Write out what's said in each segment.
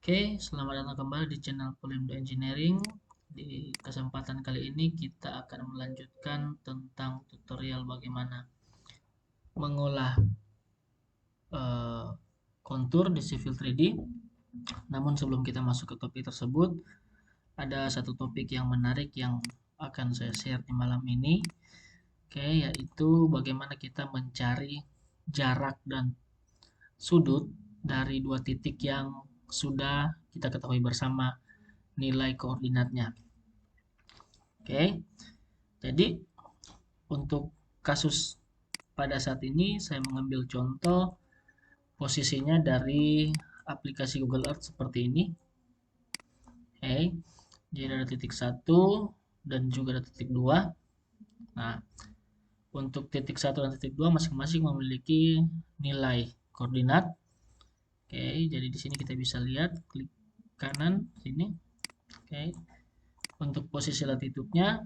Oke, selamat datang kembali di channel Polymer Engineering. Di kesempatan kali ini kita akan melanjutkan tentang tutorial bagaimana mengolah kontur di Civil 3D. Namun sebelum kita masuk ke topik tersebut, ada satu topik yang menarik yang akan saya share di malam ini. Oke, yaitu bagaimana kita mencari jarak dan sudut dari dua titik yang sudah kita ketahui bersama nilai koordinatnya. Oke, jadi untuk kasus pada saat ini saya mengambil contoh posisinya dari aplikasi Google Earth seperti ini. Oke, jadi ada titik 1 dan juga ada titik 2. Nah, untuk titik 1 dan titik 2 masing-masing memiliki nilai koordinat. Oke, jadi di sini kita bisa lihat, klik kanan sini. Oke, untuk posisi latitudenya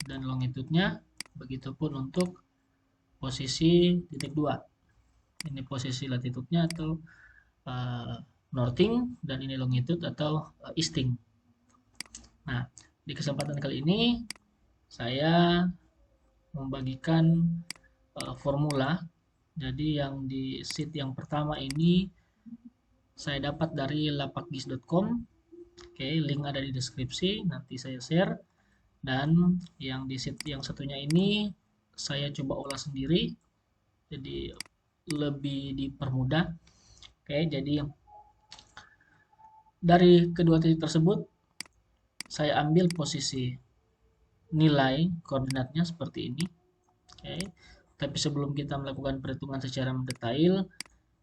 dan longitudenya, begitupun untuk posisi titik 2. Ini posisi latitudenya atau northing, dan ini longitude atau easting. Nah, di kesempatan kali ini saya membagikan formula. Jadi yang di sheet yang pertama ini saya dapat dari lapakgis.com. Oke, link ada di deskripsi, nanti saya share. Dan yang di sheet yang satunya ini saya coba olah sendiri, jadi lebih dipermudah. Oke, jadi dari kedua titik tersebut saya ambil posisi nilai koordinatnya seperti ini. Oke, tapi sebelum kita melakukan perhitungan secara mendetail,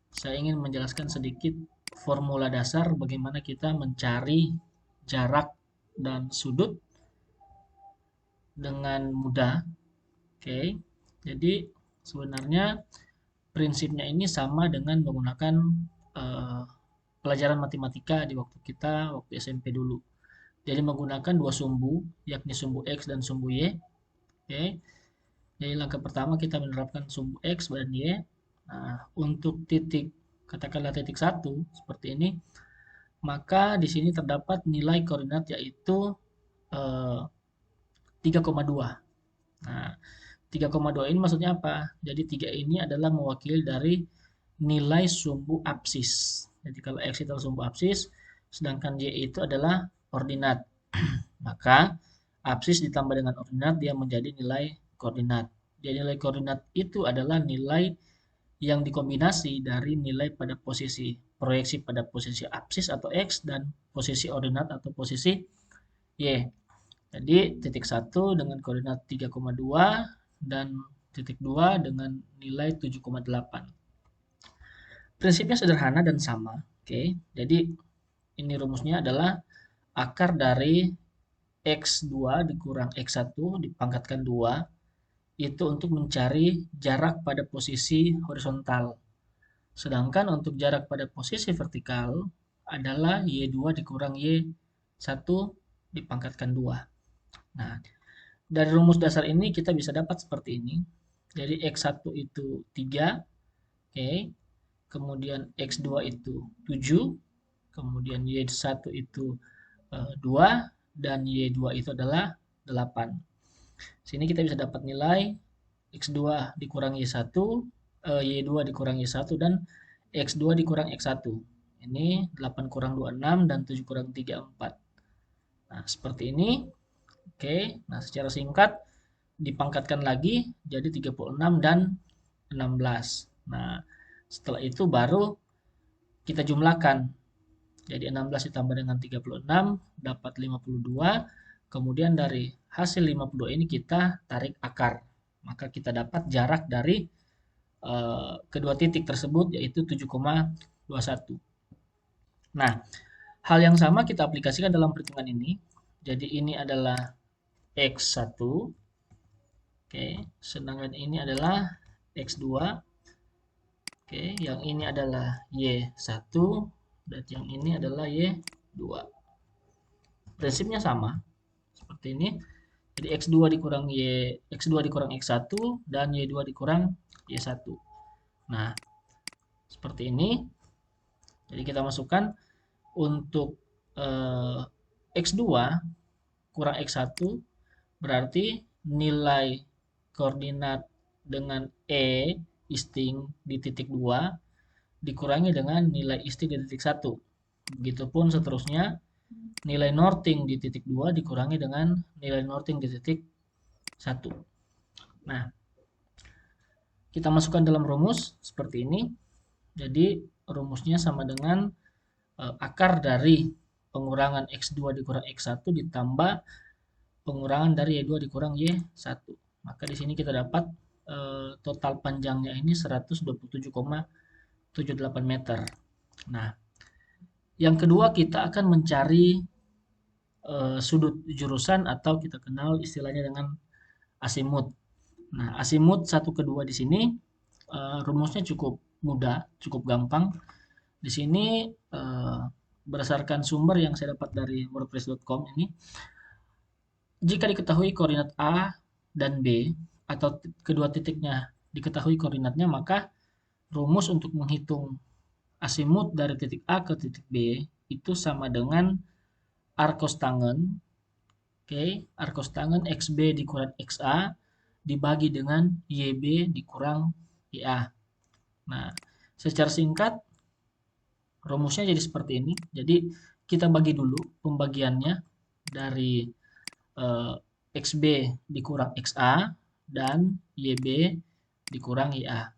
saya ingin menjelaskan sedikit formula dasar bagaimana kita mencari jarak dan sudut dengan mudah. Oke, jadi sebenarnya prinsipnya ini sama dengan menggunakan pelajaran matematika di waktu SMP dulu. Jadi menggunakan dua sumbu, yakni sumbu X dan sumbu Y. Oke, jadi langkah pertama kita menerapkan sumbu X dan Y. Nah, untuk titik, katakanlah titik 1 seperti ini, maka di sini terdapat nilai koordinat yaitu 3,2. Nah, 3,2 ini maksudnya apa? Jadi 3 ini adalah mewakili dari nilai sumbu absis. Jadi kalau X itu adalah sumbu absis, sedangkan Y itu adalah ordinat. Maka absis ditambah dengan ordinat dia menjadi nilai koordinat. Jadi nilai koordinat itu adalah nilai yang dikombinasi dari nilai pada posisi proyeksi pada posisi absis atau X dan posisi ordinat atau posisi Y. Jadi titik 1 dengan koordinat 3,2 dan titik 2 dengan nilai 7,8. Prinsipnya sederhana dan sama. Oke, jadi ini rumusnya adalah akar dari X2 dikurang X1 dipangkatkan 2 itu untuk mencari jarak pada posisi horizontal. Sedangkan untuk jarak pada posisi vertikal adalah Y2 dikurang Y1 dipangkatkan 2. Nah, dari rumus dasar ini kita bisa dapat seperti ini. Jadi X1 itu 3, oke. Kemudian X2 itu 7, kemudian Y1 itu 2, dan Y2 itu adalah 8. Sini kita bisa dapat nilai X2 dikurang Y1, Y2 dikurang Y1, dan X2 dikurang X1. Ini 8 kurang 2, 6, dan 7 kurang 3, 4. Nah, seperti ini. Oke, nah secara singkat dipangkatkan lagi jadi 36 dan 16. Nah, setelah itu baru kita jumlahkan. Jadi 16 ditambah dengan 36 dapat 52. Kemudian dari hasil 52 ini kita tarik akar. Maka kita dapat jarak dari kedua titik tersebut yaitu 7,21. Nah, hal yang sama kita aplikasikan dalam perhitungan ini. Jadi ini adalah X1. Oke, sedangkan ini adalah X2. Oke, yang ini adalah Y1 dan yang ini adalah Y2. Prinsipnya sama seperti ini. Jadi X2 dikurang X1 dan Y2 dikurang Y1. Nah, seperti ini. Jadi kita masukkan untuk X2 kurang X1 berarti nilai koordinat dengan E isting di titik 2 dikurangi dengan nilai isting di titik 1. Begitupun seterusnya, nilai northing di titik 2 dikurangi dengan nilai northing di titik 1. Nah, kita masukkan dalam rumus seperti ini. Jadi rumusnya sama dengan akar dari pengurangan X2 dikurang X1 ditambah pengurangan dari Y2 dikurang Y1. Maka di sini kita dapat total panjangnya ini 127,78 meter. Nah, yang kedua kita akan mencari sudut jurusan atau kita kenal istilahnya dengan asimut. Nah, asimut 1 ke 2 di sini rumusnya cukup mudah, cukup gampang. Di sini berdasarkan sumber yang saya dapat dari wordpress.com ini, jika diketahui koordinat A dan B atau kedua titiknya diketahui koordinatnya, maka rumus untuk menghitung asimut dari titik A ke titik B itu sama dengan arcostangen, arcostangen XB dikurang XA dibagi dengan YB dikurang YA. Nah, secara singkat rumusnya jadi seperti ini. Jadi kita bagi dulu pembagiannya dari XB dikurang XA dan YB dikurang YA.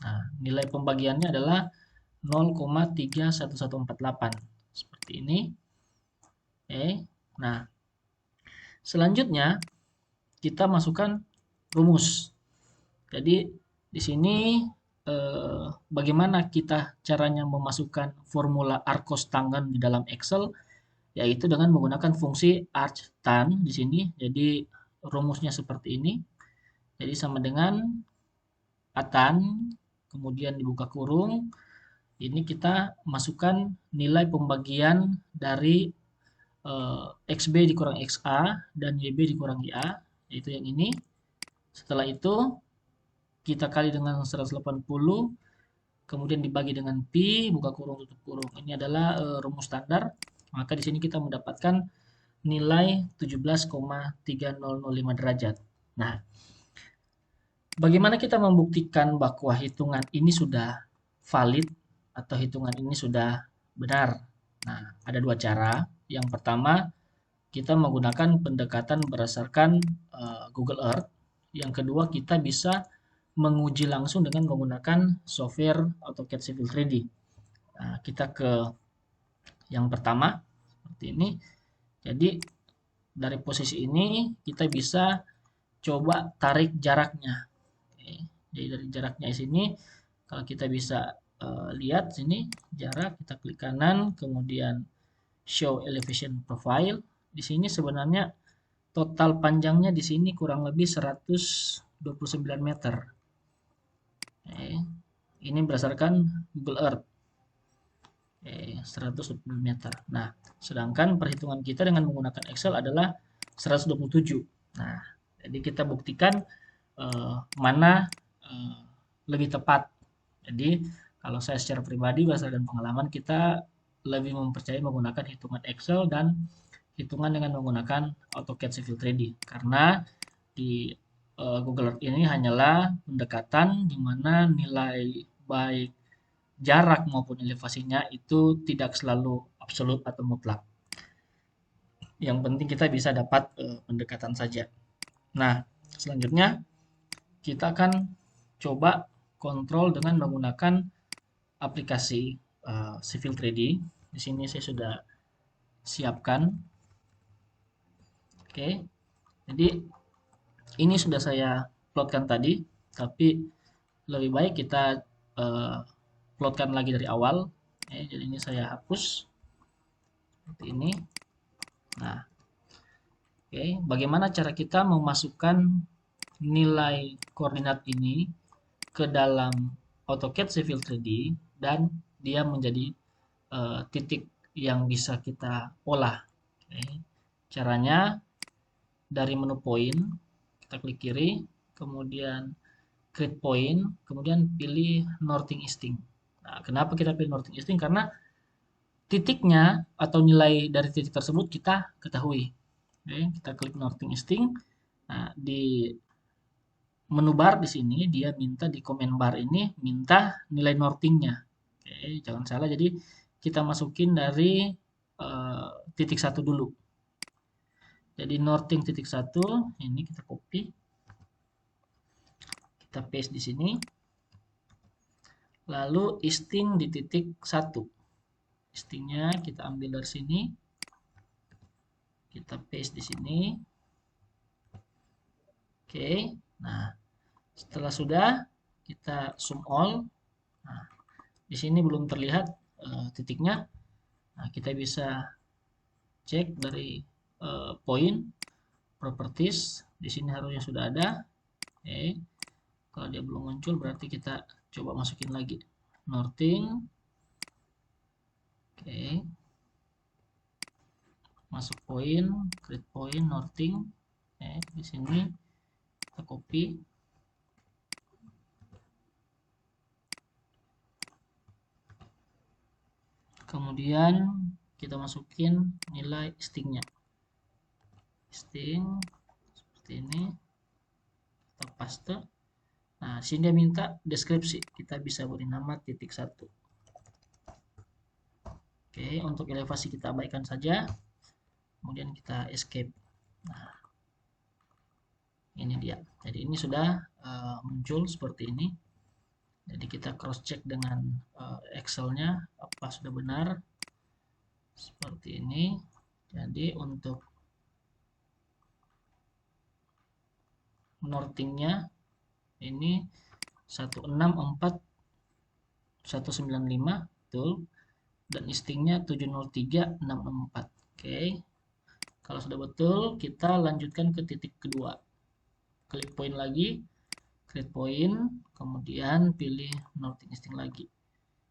Nah, nilai pembagiannya adalah 0,31148 seperti ini. Oke. Nah, selanjutnya kita masukkan rumus. Jadi di sini bagaimana kita caranya memasukkan formula arcostangen di dalam Excel, yaitu dengan menggunakan fungsi arctan di sini. Jadi rumusnya seperti ini. Jadi sama dengan atan, kemudian dibuka kurung. Ini kita masukkan nilai pembagian dari XB dikurang XA dan YB dikurang YA, yaitu yang ini. Setelah itu kita kali dengan 180, kemudian dibagi dengan pi, buka kurung tutup kurung. Ini adalah rumus standar. Maka di sini kita mendapatkan nilai 17,3005 derajat. Nah, bagaimana kita membuktikan bahwa hitungan ini sudah valid atau hitungan ini sudah benar? Nah, ada dua cara. Yang pertama, kita menggunakan pendekatan berdasarkan Google Earth. Yang kedua, kita bisa menguji langsung dengan menggunakan software AutoCAD Civil 3D. Nah, kita ke yang pertama, seperti ini. Jadi, dari posisi ini, kita bisa coba tarik jaraknya. Oke. Jadi, dari jaraknya di sini, kalau kita bisa lihat sini, jarak, kita klik kanan, kemudian Show Elevation Profile. Di sini sebenarnya total panjangnya di sini kurang lebih 129 meter. Ini berdasarkan Google Earth. 120 meter. Nah, sedangkan perhitungan kita dengan menggunakan Excel adalah 127. Nah, jadi kita buktikan mana lebih tepat. Jadi, kalau saya secara pribadi berdasarkan pengalaman, kita lebih mempercayai menggunakan hitungan Excel dan hitungan dengan menggunakan AutoCAD Civil 3D. Karena di Google Earth ini hanyalah pendekatan di mana nilai baik jarak maupun elevasinya itu tidak selalu absolut atau mutlak. Yang penting kita bisa dapat pendekatan saja. Nah, selanjutnya kita akan coba kontrol dengan menggunakan aplikasi Civil 3D. Di sini saya sudah siapkan. Oke. Jadi ini sudah saya plotkan tadi, tapi lebih baik kita plotkan lagi dari awal. Jadi ini saya hapus seperti ini. Nah, bagaimana cara kita memasukkan nilai koordinat ini ke dalam AutoCAD Civil 3D dan dia menjadi titik yang bisa kita olah. Caranya dari menu point, kita klik kiri, kemudian create point, kemudian pilih northing easting. Nah, kenapa kita pilih northing easting? Karena titiknya atau nilai dari titik tersebut kita ketahui. Oke, kita klik Norting Sting. Nah, di menu bar di sini dia minta di comment bar ini minta nilai nortingnya. Oke, jangan salah. Jadi kita masukin dari titik 1 dulu. Jadi norting titik 1 ini kita copy. Kita paste di sini. Lalu isting di titik 1. Istingnya kita ambil dari sini. Kita paste di sini. Oke. Nah, setelah sudah kita zoom all. Nah, di sini belum terlihat titiknya. Nah, kita bisa cek dari poin properties. Di sini harusnya sudah ada. Oke. Kalau dia belum muncul berarti kita coba masukin lagi norting. Oke. Masuk poin, create point norting. Di sini kita copy. Kemudian kita masukin nilai stingnya. Sting seperti ini. Kita paste. Nah, sini dia minta deskripsi. Kita bisa beri nama titik 1. Oke, untuk elevasi kita abaikan saja. Kemudian kita escape. Nah, ini dia. Jadi ini sudah muncul seperti ini. Jadi kita cross check dengan Excel-nya apa sudah benar. Seperti ini. Jadi untuk nortingnya ini 164.195 betul, dan istingnya 703.664. Oke, kalau sudah betul kita lanjutkan ke titik kedua. Klik poin lagi, create point, kemudian pilih norting isting lagi.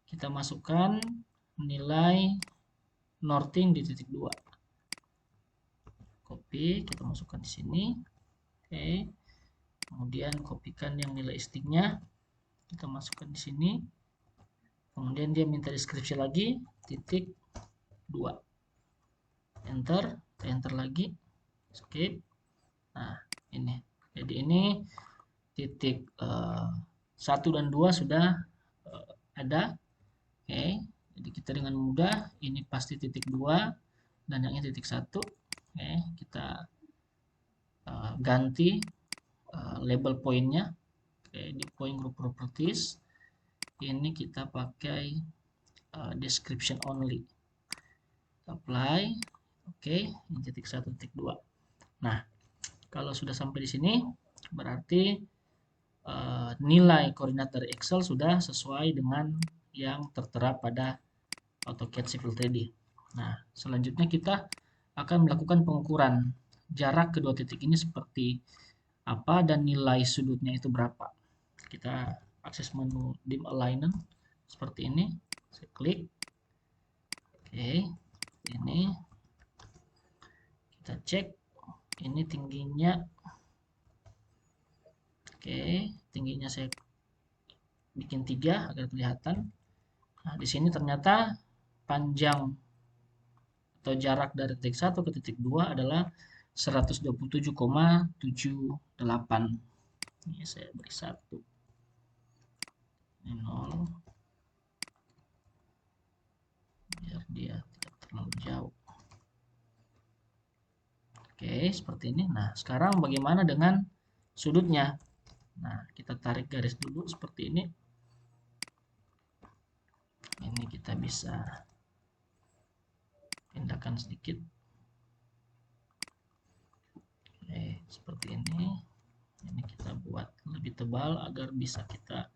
Kita masukkan nilai norting di titik 2. Copy, kita masukkan di sini. Oke. Kemudian kopikan yang nilai istingnya. Kita masukkan di sini. Kemudian dia minta deskripsi lagi, titik 2. Enter, enter lagi. Escape. Nah, ini. Jadi ini titik 1 dan 2 sudah ada. Oke. Jadi kita dengan mudah ini pasti titik 2 dan yang ini titik 1. Oke, kita ganti label poinnya. Oke, di point group properties ini kita pakai description only. Apply. Oke, ini titik 1, titik 2. Nah, kalau sudah sampai di sini berarti nilai koordinat dari Excel sudah sesuai dengan yang tertera pada AutoCAD Civil 3D. Nah, selanjutnya kita akan melakukan pengukuran jarak kedua titik ini seperti apa dan nilai sudutnya itu berapa. Kita akses menu dim alignment seperti ini. Saya klik. Oke, ini kita cek. Ini tingginya. Oke, tingginya saya bikin 3 agar kelihatan. Nah, di sini ternyata panjang atau jarak dari titik 1 ke titik 2 adalah 127,78. Ini saya beri 1. Ini 0. Biar dia tidak terlalu jauh. Oke, seperti ini. Nah, sekarang bagaimana dengan sudutnya? Nah, kita tarik garis dulu seperti ini. Ini kita bisa pindahkan sedikit. Oke, seperti ini. Ini kita buat lebih tebal agar bisa kita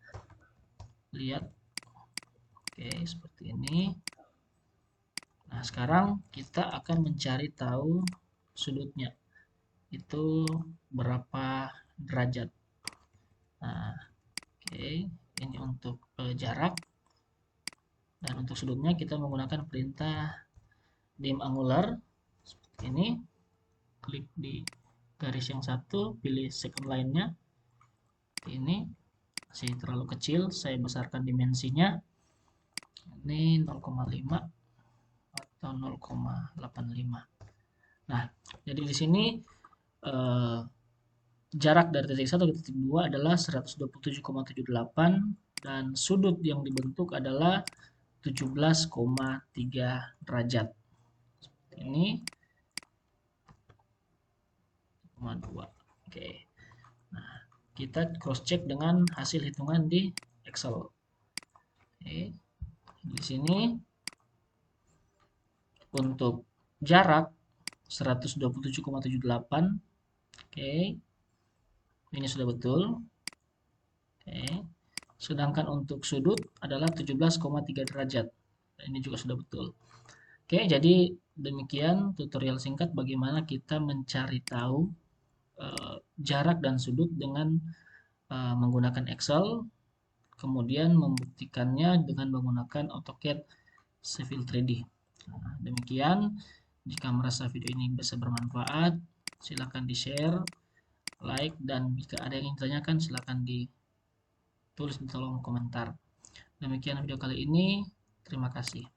lihat. Oke, seperti ini. Nah, sekarang kita akan mencari tahu sudutnya itu berapa derajat. Nah, oke, ini untuk jarak, dan untuk sudutnya kita menggunakan perintah dim angular seperti ini. Klik di garis yang satu, pilih second line-nya. Ini masih terlalu kecil, saya besarkan dimensinya. Ini 0,5. atau 0,85. Nah, jadi di sini jarak dari titik 1 ke titik 2 adalah 127,78 dan sudut yang dibentuk adalah 17,3 derajat. Ini 2. Oke. Nah, kita cross check dengan hasil hitungan di Excel. Oke. Di sini untuk jarak 127,78. Oke. Ini sudah betul. Oke. Sedangkan untuk sudut adalah 17,3 derajat. Ini juga sudah betul. Oke, jadi demikian tutorial singkat bagaimana kita mencari tahu jarak dan sudut dengan menggunakan Excel, kemudian membuktikannya dengan menggunakan AutoCAD Civil 3D. Nah, demikian, jika merasa video ini bisa bermanfaat, silakan di-share, like, dan jika ada yang ingin ditanyakan, silakan ditulis di kolom komentar. Demikian video kali ini, terima kasih.